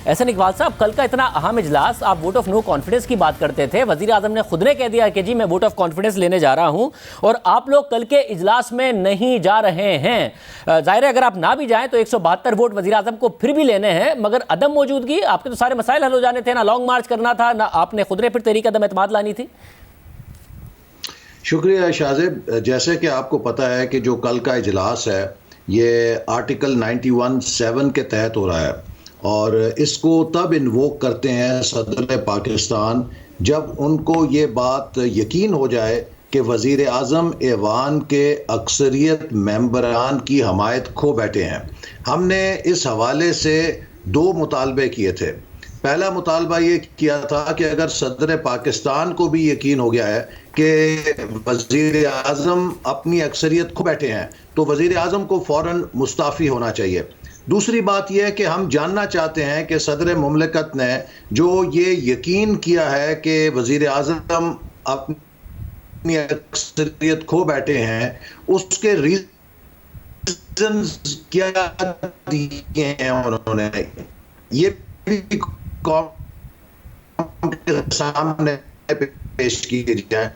एहसन इकबाल साहब, कल का इतना अहम इजलास, आप वोट ऑफ नो कॉन्फिडेंस की बात करते थे, वजीर आजम ने खुद ने कह दिया कि जी मैं वोट ऑफ कॉन्फिडेंस लेने जा रहा हूं और आप लोग कल के इजलास में नहीं जा रहे हैं। जाहिर है अगर आप ना भी जाएं तो 172 वोट वजीर आजम को फिर भी लेने हैं, मगर अदम मौजूदगी आपके तो सारे मसाइल हल हो जाने थे, ना लॉन्ग मार्च करना था, ना आपने खुद ने फिर तहरीक अदम एतमाद लानी थी। शुक्रिया शाहजेब। जैसे कि आपको पता है कि जो कल का इजलास है ये आर्टिकल 91(7) के तहत हो रहा है और इसको तब इन्वोक करते हैं सदर पाकिस्तान जब उनको ये बात यकीन हो जाए कि वज़ीर आज़म ऐवान के अक्सरियत मेंबरान की हमायत खो बैठे हैं। हमने इस हवाले से 2 मुतालबे किए थे। पहला मुतालबा ये किया था कि अगर सदर पाकिस्तान को भी यकीन हो गया है कि वज़ीर आज़म अपनी अक्सरियत खो बैठे हैं तो वज़ीर आज़म को फ़ौरन मुस्ताफ़ी होना चाहिए। दूसरी बात यह है कि हम जानना चाहते हैं कि सदर मुमलिकत ने जो ये यकीन किया है कि वज़ीर आज़म अपनी अक्सरियत खो बैठे हैं, उसके रीज़न क्या दिए हैं उन्होंने, ये भी कौम के सामने पेश किए जाए।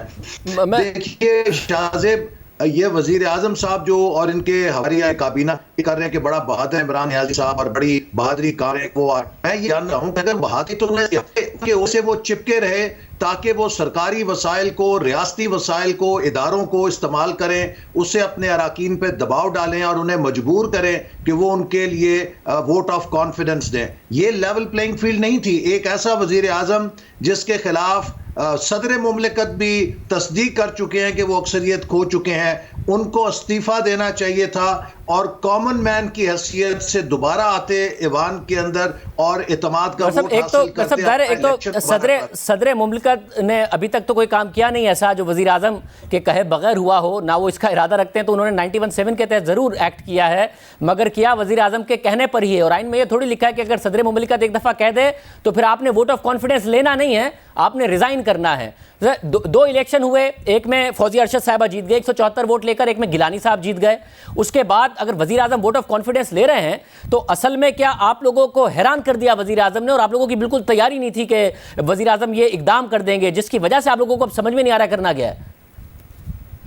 देखिए शाहजेब, ये वजीर आजम साहब जो और इनके हमारी काबीना कर रहे हैं कि बड़ा बहादुर इमरान नियाज़ी साहब और बड़ी बहादुरी कार है वो, मैं ये जान रहा हूँ कि अगर बहादुरी तो उसे वो चिपके रहे ताकि वो सरकारी वसाइल को, रियासती वसाइल को, इदारों को इस्तेमाल करें, उससे अपने अराकीन पे दबाव डालें और उन्हें मजबूर करें कि वो उनके लिए वोट ऑफ कॉन्फिडेंस दें। ये लेवल प्लेइंग फील्ड नहीं थी। एक ऐसा वजीर आजम जिसके खिलाफ सदर मुमलिकत भी तस्दीक कर चुके हैं कि वो अक्सरियत खो चुके हैं, उनको इस्तीफ़ा देना चाहिए था और कॉमन मैन की हैसियत से दोबारा आते ईवान के अंदर और इत्मीनाद का वोट हासिल करते। एक तो सदर मुमलिकत ने अभी तक तो कोई काम किया नहीं ऐसा जो वज़ीर आज़म के कहे बगैर हुआ हो, ना वो इसका इरादा रखते हैं, तो उन्होंने 91(7) के तहत ज़रूर एक्ट किया है, मगर किया वज़ीर आज़म के कहने पर ही है। और आइन में ये थोड़ी लिखा है कि अगर सदर मुमलिकत एक दफ़ा कह दे तो फिर आपने वोट ऑफ कॉन्फिडेंस लेना नहीं है, आपने रिज़ाइन करना है। दो इलेक्शन हुए, एक में फौजिया अरशद साहबा जीत गए 174 वोट लेकर, एक में गिलानी साहब जीत गए। उसके बाद अगर वजीर आजम वोट ऑफ कॉन्फिडेंस ले रहे हैं तो असल में क्या आप लोगों को हैरान कर दिया वजीर आजम ने, और आप लोगों की बिल्कुल तैयारी नहीं थी कि वजीर आजम ये इकदाम कर देंगे, जिसकी वजह से आप लोगों को अब समझ में नहीं आ रहा करना क्या है?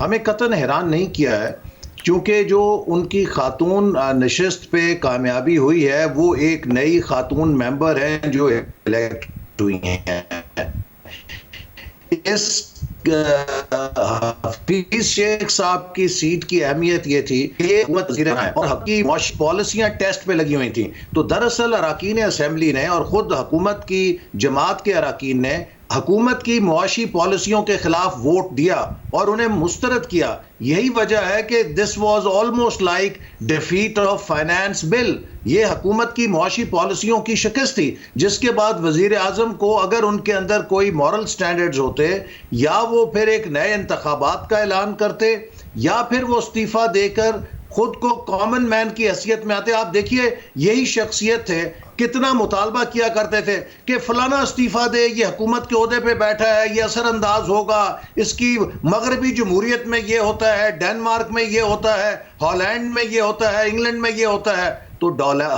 हमें कतन हैरान नहीं किया है, क्योंकि जो उनकी खातून नशिस्त पे कामयाबी हुई है वो एक नई खातून मेंबर हैं जो इलेक्ट हुई हैं। इस हफीज शेख साहब की सीट की अहमियत ये थी कि ये और हकी पॉलिसियां टेस्ट पे लगी हुई थी। तो दरअसल अराकीन असेंबली ने और खुद हुकूमत की जमात के अराकीन ने हुकूमत की मुआशी पॉलिसियों के खिलाफ वोट दिया और उन्हें मुस्तरद किया। यही वजह है कि this was almost like defeat of finance bill. ये हुकूमत की मुआशी पॉलिसियों की शिकस्त थी, जिसके बाद वजीर आजम को अगर उनके अंदर कोई मॉरल स्टैंडर्ड्स होते, या वो फिर एक नए इंतखाबात का ऐलान करते या फिर वो इस्तीफा देकर खुद को कॉमन मैन की हैसियत में आते। आप देखिए यही शख्सियत थे, कितना मुतालबा किया करते थे कि फलाना इस्तीफा दे, ये हुकूमत के ओहदे पे बैठा है, ये असरअंदाज होगा, इसकी मगरबी जमहूरियत में ये होता है, डेनमार्क में ये होता है, हॉलैंड में ये होता है, इंग्लैंड में ये होता है। तो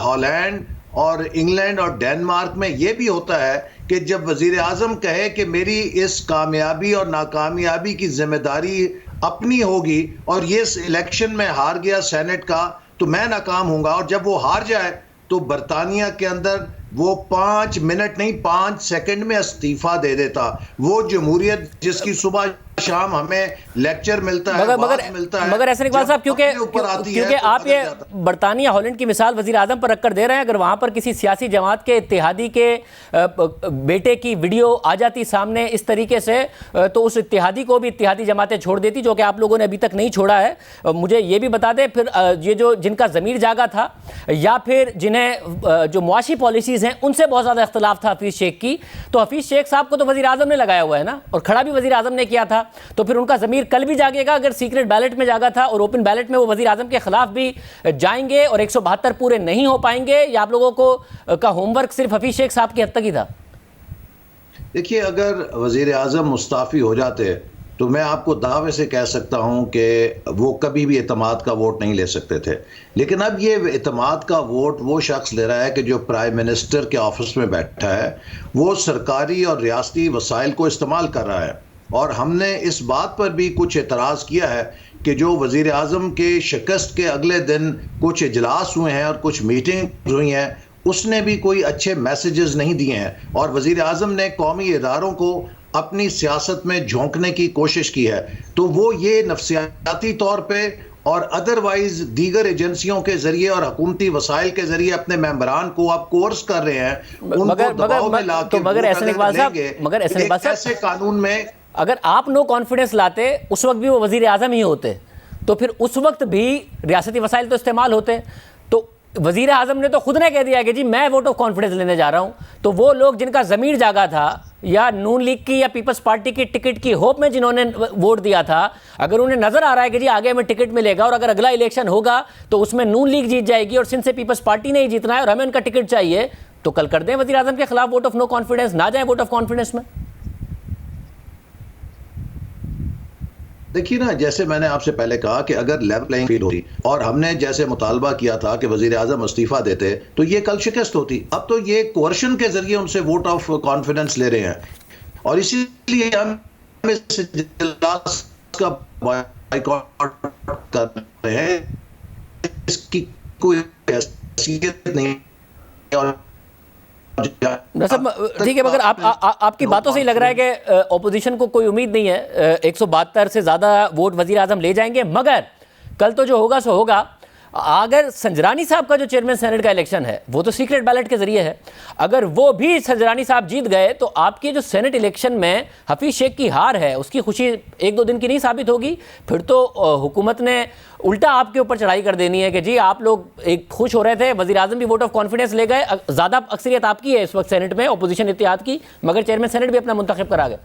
हॉलैंड और इंग्लैंड और डेनमार्क में ये भी होता है कि जब वजीर आजम कहे कि मेरी इस कामयाबी और नाकामयाबी की जिम्मेदारी अपनी होगी और ये इलेक्शन में हार गया सेनेट का तो मैं नाकाम होऊंगा, और जब वो हार जाए तो बरतानिया के अंदर वो 5 मिनट नहीं 5 सेकंड में इस्तीफा दे देता। वो जमहूरियत जिसकी सुबह शाम हमें लेक्चर मिलता है, मगर ऐसा इकबाल साहब, क्योंकि आप ये बरतानिया हॉलैंड की मिसाल वजीर आजम पर रखकर दे रहे हैं, अगर वहां पर किसी सियासी जमात के इत्तेहादी के बेटे की वीडियो आ जाती सामने इस तरीके से तो उस इत्तेहादी को भी इत्तेहादी जमातें छोड़ देती, जो कि आप लोगों ने अभी तक नहीं छोड़ा है। मुझे ये भी बता दें फिर, ये जो जिनका ज़मीर जागा था या फिर जिन्हें जो मुआशी पॉलिसीज़ हैं उनसे बहुत ज़्यादा इख्तलाफ था हफीज़ शेख की, तो हफीज़ शेख साहब को तो वज़ीर आज़म ने लगाया हुआ है ना, और खड़ा भी वज़ीर आज़म ने किया था, तो फिर उनका ज़मीर कल भी जागेगा अगर सीक्रेट बैलेट में जागा था और ओपन बैलेट में वो वज़ीर आज़म के खिलाफ भी जाएंगे और 172 पूरे नहीं हो पाएंगे, या आप लोगों को का होमवर्क सिर्फ हफीज़ शेख साहब की हद तक ही था? देखिए, अगर वज़ीर आज़म मुस्ताफ़ी हो जाते तो मैं आपको दावे से कह सकता हूं कि वो कभी भी एतमाद का वोट नहीं ले सकते थे। लेकिन अब ये एतमाद का वोट वो शख्स ले रहा है कि जो प्राइम मिनिस्टर के ऑफिस में बैठा है, वो सरकारी और रियासती वसाइल को इस्तेमाल कर रहा है। और हमने इस बात पर भी कुछ एतराज़ किया है कि जो वज़ीर आज़म के शिकस्त के अगले दिन कुछ इजलास हुए हैं और कुछ मीटिंग हुई हैं, उसने भी कोई अच्छे मैसेजेस नहीं दिए हैं और वज़ीर आज़म ने कौमी इदारों को अपनी सियासत में झोंकने की कोशिश की है। तो वो ये नफ्सियाती तौर पे और अदरवाइज दीगर एजेंसियों के जरिए और हुकूमती वसाइल के जरिए अपने मेंबरान को आप कोर्स कर रहे हैं, उनको दबाव में ला के ऐसे कानून में अगर आप नो कॉन्फिडेंस लाते उस वक्त भी वो वजीर आजम ही होते, तो फिर उस वक्त भी रियासती वसाइल तो इस्तेमाल होते। तो वजीर आजम ने तो खुद ने कह दिया कि जी मैं वोट ऑफ कॉन्फिडेंस लेने जा रहा हूं। तो वो लोग जिनका ज़मीर जागा था या नून लीग की या पीपल्स पार्टी की टिकट की होप में जिन्होंने वोट दिया था, अगर उन्हें नजर आ रहा है कि जी आगे हमें टिकट मिलेगा और अगर अगला इलेक्शन होगा तो उसमें नून लीग जीत जाएगी और सिंध से पीपल्स पार्टी ने ही जीतना है और हमें उनका टिकट चाहिए, तो कल कर दें वजीर आजम के खिलाफ वोट ऑफ नो कॉन्फिडेंस, ना जाए वोट ऑफ कॉन्फिडेंस में। देखिए ना, जैसे मैंने आपसे पहले कहा कि अगर लेवल प्लेइंग फील्ड होती और हमने जैसे मुतालबा किया था कि वजीर आजम इस्तीफा देते तो ये कल शिकस्त होती। अब तो ये कोर्शन के जरिए उनसे वोट ऑफ कॉन्फिडेंस ले रहे हैं और इसीलिए हम इस इजलास का बॉयकॉट कर रहे हैं। इसकी कोई हैसियत नहीं और ठीक है, मगर आपकी बातों से ही लग रहा है कि ऑपोजिशन को कोई उम्मीद नहीं है 172 से ज़्यादा वोट वजीर आजम ले जाएंगे। मगर कल तो जो होगा सो होगा। अगर संजरानी साहब का जो चेयरमैन सेनेट का इलेक्शन है वो तो सीक्रेट बैलेट के जरिए है, अगर वो भी संजरानी साहब जीत गए तो आपके जो सेनेट इलेक्शन में हफीज शेख की हार है उसकी खुशी एक दो दिन की नहीं साबित होगी। फिर तो हुकूमत ने उल्टा आपके ऊपर चढ़ाई कर देनी है कि जी आप लोग एक खुश हो रहे थे, वजीर आजम भी वोट ऑफ कॉन्फिडेंस ले गए, ज़्यादा अक्सरियत आपकी है इस वक्त सेनेट में अपोजिशन इत्तेहाद की, मगर चेयरमैन सेनेट भी अपना मुंतखब करा गए।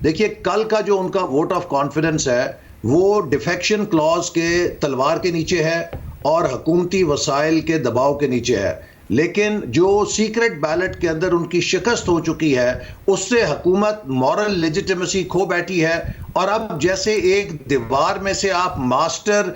देखिए, कल का जो उनका वोट ऑफ कॉन्फिडेंस है वो डिफेक्शन क्लॉज के तलवार के नीचे है और हुकूमती वसाइल के दबाव के नीचे है। लेकिन जो सीक्रेट बैलेट के अंदर उनकी शिकस्त हो चुकी है उससे हुकूमत मॉरल लेजिटिमेसी खो बैठी है। और अब जैसे एक दीवार में से आप मास्टर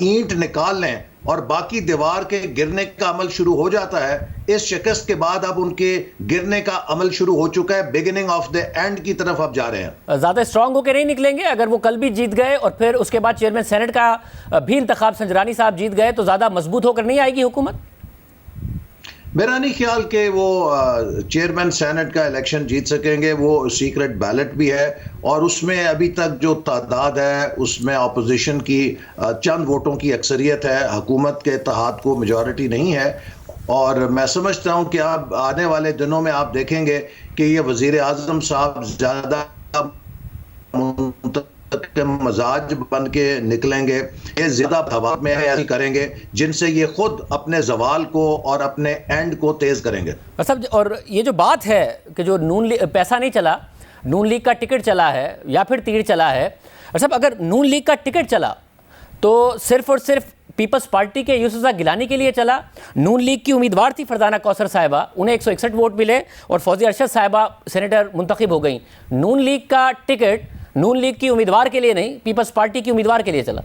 ईंट निकाल लें और बाकी दीवार के गिरने का अमल शुरू हो जाता है, इस शिकस्त के बाद अब उनके गिरने का अमल शुरू हो चुका है। बिगिनिंग ऑफ द एंड की तरफ अब जा रहे हैं। ज़्यादा स्ट्रांग होकर नहीं निकलेंगे अगर वो कल भी जीत गए और फिर उसके बाद चेयरमैन सेनेट का भी इंतखाब संजरानी साहब जीत गए तो ज़्यादा मजबूत होकर नहीं आएगी हुकूमत। मेरा नहीं ख्याल कि वो चेयरमैन सेनेट का इलेक्शन जीत सकेंगे। वो सीक्रेट बैलेट भी है और उसमें अभी तक जो तादाद है उसमें अपोजिशन की चंद वोटों की अक्सरियत है, हुकूमत के इत्तेहाद को मेजॉरिटी नहीं है। और मैं समझता हूं कि आप आने वाले दिनों में आप देखेंगे कि ये वजीर आजम साहब ज़्यादा मजाज बन के निकलेंगे, ये ज्यादा दबाव में ऐसी करेंगे जिनसे ये खुद अपने जवाल को और अपने एंड को तेज करेंगे। और ये जो बात है कि जो नून लीग पैसा नहीं चला, नून लीग का टिकट चला है या फिर तीर चला है, और सब अगर नून लीग का टिकट चला तो सिर्फ और सिर्फ पीपल्स पार्टी के यूसुफ गिलानी के लिए चला। नून लीग की उम्मीदवार थी फरजाना कौसर साहिबा, उन्हें 161 वोट मिले और फौजी अरशद साहिबा सेनेटर मुंतखब हो गई। नून लीग का टिकट नून लीग की उम्मीदवार के लिए नहीं, पीपल्स पार्टी की उम्मीदवार के लिए चला।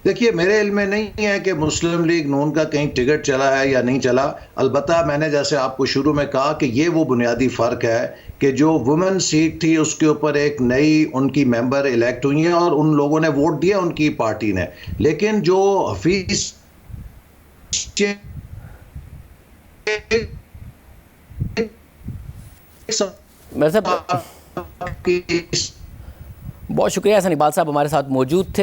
देखिए, मेरे इल्म में नहीं है कि मुस्लिम लीग नून का कहीं टिकट चला है या नहीं चला। अलबत्ता मैंने जैसे आपको शुरू में कहा कि ये वो बुनियादी फ़र्क है कि जो वुमेन सीट थी उसके ऊपर एक नई उनकी मेंबर इलेक्ट हुई हैं और उन लोगों ने वोट दिया उनकी पार्टी ने। लेकिन जो हफीज बहुत शुक्रिया हसन इकबाल साहब हमारे साथ मौजूद थे।